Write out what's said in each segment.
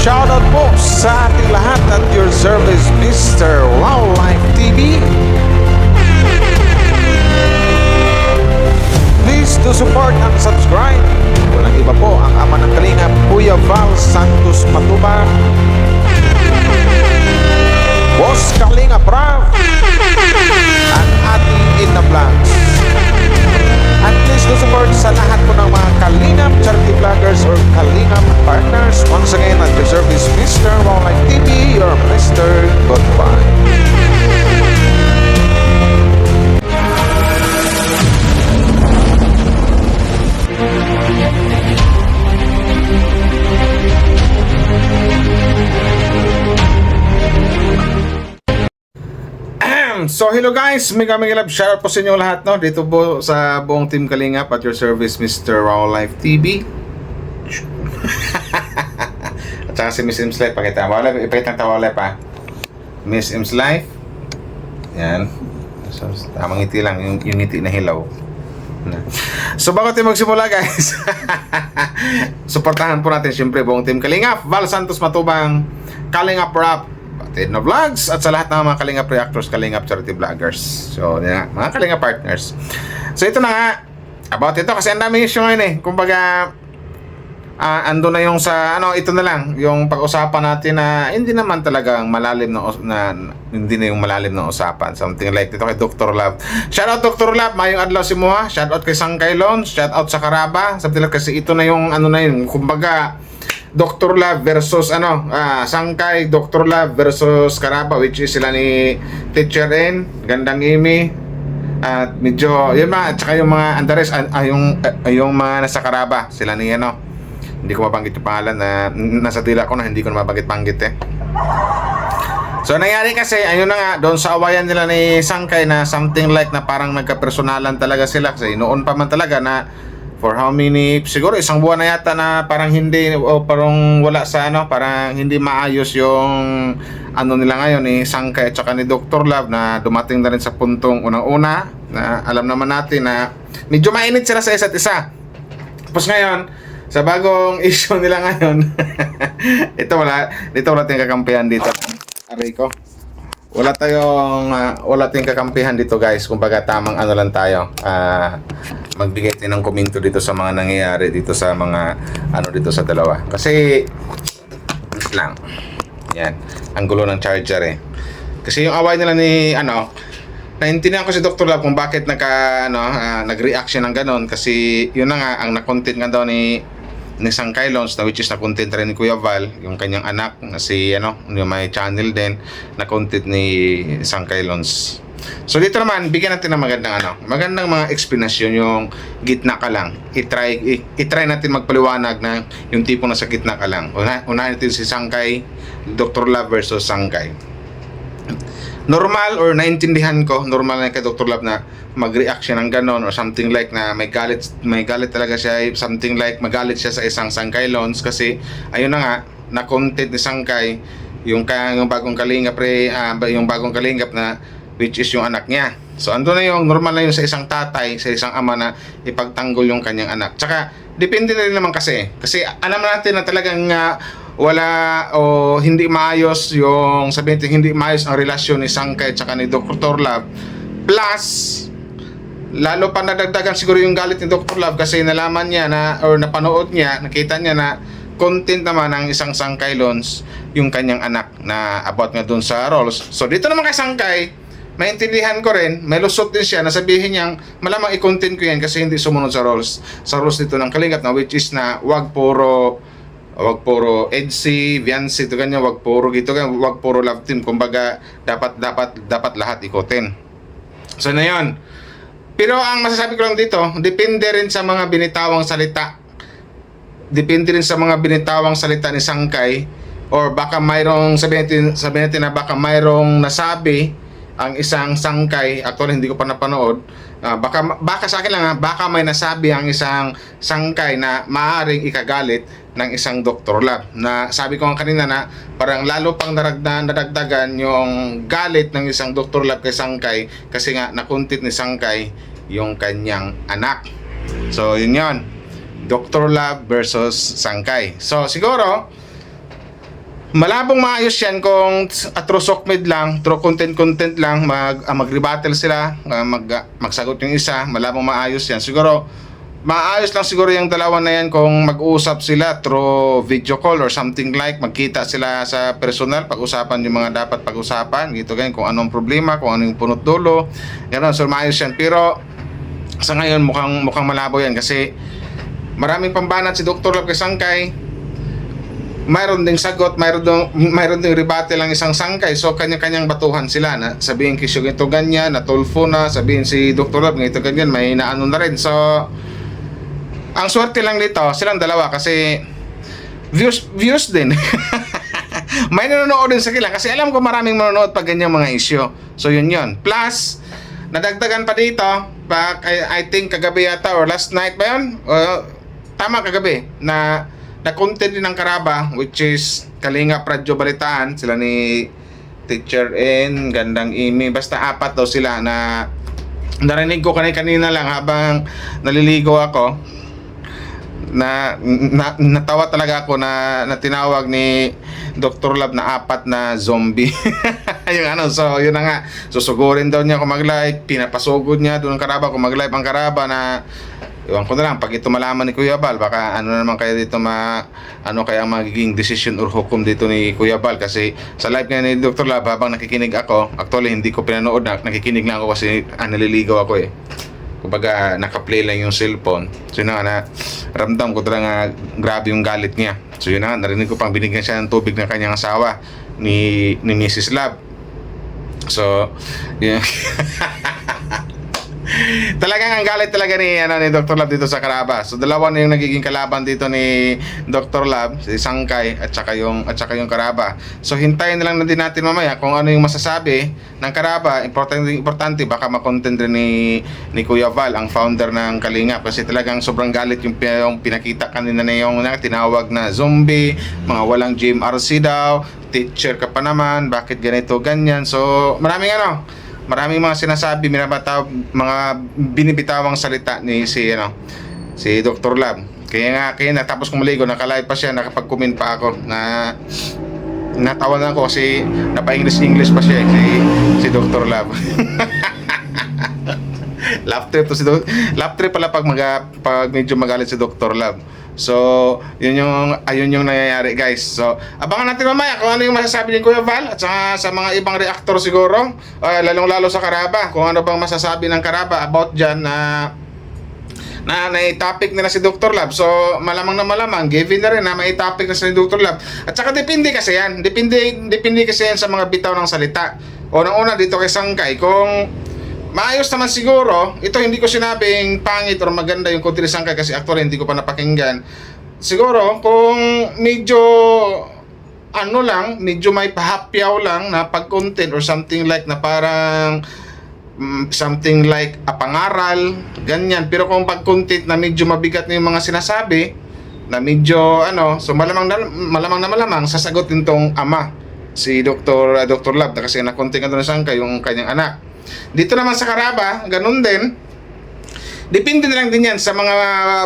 Shoutout po sa ating lahat at your service, Mr. Wildlife TV. Please do support and subscribe. Walang iba po ang ama ng Kalingap, Kuya Val Santos Matubang, Boss Kalingap Rav, at ating Ina Vlogs. At please do support sa lahat po ng mga Kalingap charity vloggers or Kalingap partners. Once again, at your service, Mr. Wildlife TV, your Mr. Goodbye. So hello guys, mega love shoutout po sa inyo lahat, no? Dito po sa buong team Kalingap at your service, Mr. Wildlife TV. At saka si Miss Im's Life, pakita mo ulit, ipakita ng tawa ulit pa. Miss Im's Life. Yan. So, tamang ngiti lang, yung ngiti na hilaw. So bago tayo magsimula guys, suportahan po natin siyempre buong team Kalingap, Val Santos Matubang, Kalingap Rap, Ina Vlogs, at sa lahat ng mga Kalingap Reactors, Kalingap Charity Vloggers. So, yan, mga Kalingap Partners. So, ito na nga, about ito, kasi ang daming issue ngayon eh. Kumbaga, ando na yung sa, ito na lang, yung pag-usapan natin na hindi naman talagang malalim hindi na yung malalim na usapan. Something like dito kay Dr. Love. Shoutout Dr. Love, mayong adlaw si Muha. Shoutout kay Sangkay Loans, shoutout sa Karaba. Something like, kasi ito na yung, kumbaga, Dr. Love versus Sangkay, Dr. Love versus Karaba, which is sila ni Teacher N, Gandang Imi, at medyo yun mga, at saka yung mga Andares, yung mga nasa Karaba, sila ni hindi ko mabanggit yung pangalan na nasa dila ko na hindi ko na mabanggit eh. So nangyari kasi, ayun na nga, doon sa awayan nila ni Sangkay na something like na parang nagkapersonalan talaga sila, kasi noon pa man talaga na for how many, siguro isang buwan na yata na parang hindi, o parang wala sa parang hindi maayos yung nila ngayon ni Sangkay at saka ni Dr. Love, na dumating na rin sa puntong unang-una na alam naman natin na medyo mainit sila sa isa't isa. Tapos ngayon, sa bagong issue nila ngayon, wala tayong kakampihan dito. Aray ko. Wala tayong kakampihan dito guys. Kumbaga tamang lang tayo. Magbigay tayo ng komento dito sa mga nangyayari dito sa mga dito sa dalawa. Kasi lang. Yan. Ang gulo ng charger eh. Kasi yung away nila ni naintindihan ko si Dr. Love kung bakit nag-react siya ng ganon, kasi yun na nga ang na-content nga daw ni Sangkay Loans, na which is na-content rin ni Kuya Val, yung kanyang anak na si yung may channel din na content ni Sangkay Loans. So dito naman bigyan natin ng magandang mga explanation, yung gitna ka lang. I-try natin magpaliwanag na yung tipo na sa gitna ka lang. Unahin natin si Sangkay, Dr. Love versus Sangkay. Normal, or naintindihan ko, normal na kay Dr. Love na mag-react siya ng ganon, or something like na may galit talaga siya, something like magalit siya sa isang Sangkay Loans, kasi ayun na nga, na-content ni Sangkay yung bagong Kalingap yung bagong Kalingap na which is yung anak niya. So ando na yung normal na yung sa isang tatay, sa isang ama na ipagtanggol yung kanyang anak. Tsaka depende na rin naman kasi alam natin na talagang wala o hindi maayos yung hindi maayos ang relasyon ni Sangkay at saka ni Dr. Love. Plus lalo pa nadagdagan siguro yung galit ni Dr. Love kasi nalaman niya or napanood niya, nakita niya na content naman ng isang Sangkay Loans yung kanyang anak na about nga dun sa roles. So dito naman kay Sangkay, maintindihan ko rin, may lusot din siya na sabihin niyang malamang i-content ko yan kasi hindi sumunod sa rules dito ng Kalingap, na which is na wag puro EDC, Viancy, ito ganyan, wag puro love team. Kumbaga dapat lahat ikutin. So na yun. Pero ang masasabi ko lang dito, depende rin sa mga binitawang salita. Depende rin sa mga binitawang salita ni Sangkay, or baka mayroong sabihin natin na baka mayroong nasabi ang isang Sangkay. Actually hindi ko pa napanood. Baka sa akin lang baka may nasabi ang isang Sangkay na maaaring ikagalit ng isang Dr. Love, na sabi ko nga kanina na parang lalo pang nadagdagan yung galit ng isang Dr. Love kay Sangkay, kasi nga nakuntit ni Sangkay yung kanyang anak. So yun, Dr. Love versus Sangkay. So siguro malabong maayos yan kung true sokmed lang, true content lang, mag-rebuttal sila, magsagot yung isa, malabong maayos yan. Siguro, maayos lang siguro yung dalawa na yan kung mag-uusap sila through video call or something like, magkita sila sa personal, pag-usapan yung mga dapat pag-usapan, dito ganyan, kung anong problema, kung anong punot dulo, gano'n, so maayos yan. Pero, sa ngayon, mukhang malabo yan kasi maraming pambanat si Dr. Love kay Sangkay. Mayroon ding sagot, mayroon ding rebuttal lang isang sangkay. So kanya-kanyang batuhan sila na sabihin kisyo ito ganyan, na tulfo na, sabihin si Dr. Love ito ganyan, may naano na rin. So ang swerte lang dito, silang dalawa kasi views din. May nanonood din sa kanila kasi alam ko maraming manonood pag ganyang mga issue. So yun. Plus, nadagdagan pa dito, I think kagabi yata or last night ba yun? Tama, kagabi na content din ng Karaba, which is Kalingap Radyo Balitaan, sila ni Teacher N, Gandang Imi, basta 4 daw sila na narinig ko kanina lang habang naliligo ako, natawa talaga ako na tinawag ni Dr. Love na 4 na zombie. Yung ano, so yun na nga, susugurin daw niya kung mag-live, pinapasugod niya doon ng Karaba kung mag-live ang Karaba na iwan ko na lang, pag ito malaman ni Kuya Bal, baka ano naman kaya dito ano kaya magiging decision or hukom dito ni Kuya Bal, kasi sa live nga ni Dr. Love habang nakikinig ako, actually hindi ko pinanood, nakikinig lang ako kasi naliligaw ako eh. Kumbaga naka-play lang yung cellphone. So yun na ramdam ko talaga grabe yung galit niya. So yun na, narinig ko pang binigyan siya ng tubig ng kanyang asawa ni Mrs. Love. So yun. Talagang ang galit talaga ni Dr. Love dito sa Karaba. So dalawa na yung nagiging kalaban dito ni Dr. Love, si Sangkay at saka yung Karaba. So hintayin na lang din natin mamaya kung ano yung masasabi ng Karaba. Importante baka ma-content rin ni Kuya Val, ang founder ng Kalingap, kasi talagang sobrang galit yung pinakita kanina na yung tinawag na zombie, mga walang GMRC daw, teacher ka pa naman, bakit ganito ganyan. So maraming mga sinasabi, mga binibitawang salita ni si Dr. Love. Kaya natapos kong maligo, naka-live pa siya, nakapag-comment pa ako na natawa na ako kasi napa-English pa siya si Dr. Love. Laugh trip pala pag medyo magalit si Dr. Love. So, ayun yung nangyayari, guys. So, abangan natin mamaya kung ano yung masasabi ni Kuya Val at sa mga ibang reactor siguro, lalong-lalo sa Karaba, kung ano bang masasabi ng Karaba about dyan na topic nila si Dr. Love. So, malamang given na rin na may topic na si Dr. Love. At saka depende kasi yan sa mga bitaw ng salita. Unang-una dito kay Sangkay, kung maayos naman siguro, ito hindi ko sinabing pangit or maganda yung konti ni Sangkay kasi actually hindi ko pa napakinggan. Siguro kung medyo medyo may pahapyaw lang na pag-content or something like na parang something like pangaral, ganyan. Pero kung pag-content na medyo mabigat na yung mga sinasabi, na medyo so malamang sasagutin tong ama, si Dr. Love, kasi na-content ka doon sa Sangkay yung kanyang anak. Dito naman sa Karaba, ganun din. Depende na lang din yan sa mga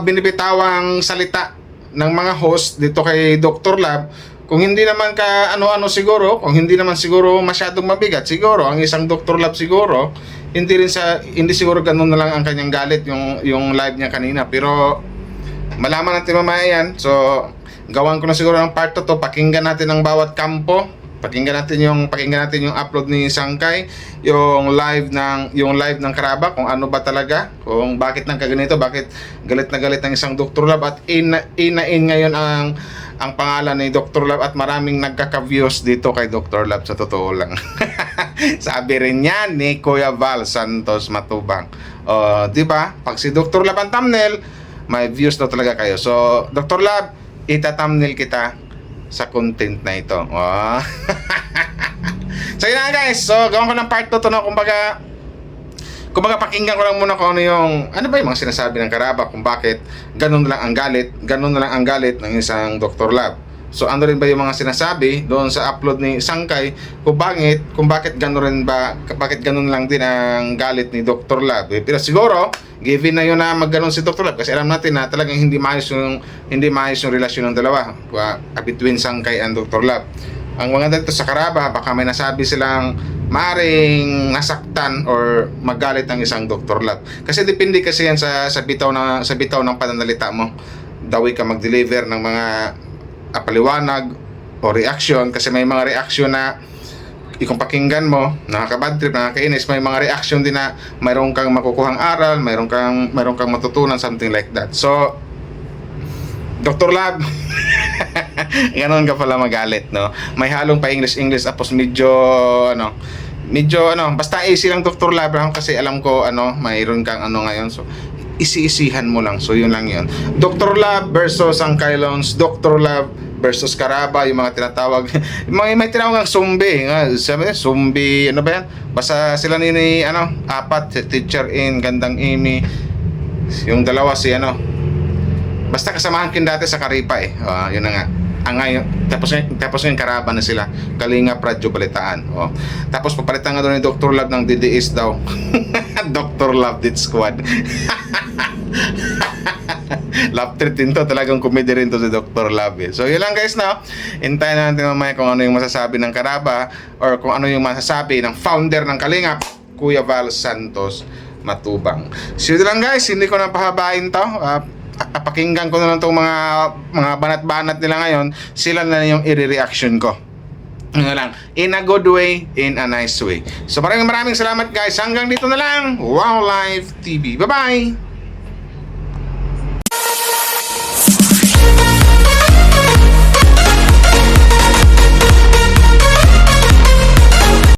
binibitawang salita ng mga host dito kay Dr. Love. Kung hindi naman ka siguro, kung hindi naman siguro masyadong mabigat, siguro ang isang Dr. Love siguro, hindi siguro ganun na lang ang kanyang galit yung live niya kanina. Pero malaman natin mamaya yan. So gawan ko na siguro ng part 2, pakinggan natin ang bawat kampo. Pakinggan natin yung upload ni Sangkay, yung live ng Karaba, kung ano ba talaga, kung bakit nang kaganito, bakit galit na galit ng isang Dr. Love at in ngayon ang pangalan ni Dr. Love at maraming nagkaka-views dito kay Dr. Love, sa totoo lang. Sabi rin yan ni Kuya Val Santos Matubang. Di ba? Pag si Dr. Love ang thumbnail, may views na talaga kayo. So, Dr. Love, ita-thumbnail kita sa content na ito. So yun na guys. So gawin ko ng part 2 no, kumbaga pakinggan ko lang muna kung ano ba yung mga sinasabi ng Karaba, kung bakit ganun na lang ang galit ng isang Dr. Love. So ano rin ba yung mga sinasabi doon sa upload ni Sangkay kung bakit gano'n lang din ang galit ni Dr. Love. Pero siguro given na yun na magganon si Dr. Love, kasi alam natin na talagang hindi maayos yung relasyon ng dalawa between Sangkay and Dr. Love. Ang mga dito sa Karaba, baka may nasabi silang maring nasaktan or magalit ang isang Dr. Love. Kasi depende kasi yan sa bitaw ng pananalita mo. Dawi ka mag-deliver ng mga paliwanag o reaction, kasi may mga reaction na kung pakinggan mo, nakaka-bad trip, nakakainis. May mga reaction din na mayroon kang makukuhang aral, mayroon kang matutunan, something like that. So, Dr. Love, ganon ka pala magalit, no? May halong pa English, tapos medyo, basta easy lang Dr. Love, kasi alam ko, mayroon kang ngayon. So, isi-isihan mo lang. So, yun lang yun. Dr. Love versus ang Kylons, Dr. Love versus Karaba, yung mga tinatawag. may tinawag ng zombie. Sabi niya, zombie, ano ba yan? Basta sila apat, si Teacher In, Gandang Amy, yung dalawa si basta kasamahan kin dati sa Karipa yun na nga. Tapos yung Karaba na sila, Kalingap Radyo Balitaan. Tapos papalitan nga doon ni Dr. Love ng DDS daw. Dr. Love Dit Squad. Love trip din to, talagang comedy rin to si Dr. Love. So yun lang guys, hintayin natin mamaya kung ano yung masasabi ng Karaba or kung ano yung masasabi ng founder ng Kalingap, Kuya Val Santos Matubang. So yun lang guys, hindi ko na pahabain to. Pakinggan ko na lang itong mga banat-banat nila ngayon. Sila na yung i-reaction ko. Lang, in a good way, in a nice way. So maraming salamat guys. Hanggang dito na lang. Wow Life TV. Bye-bye!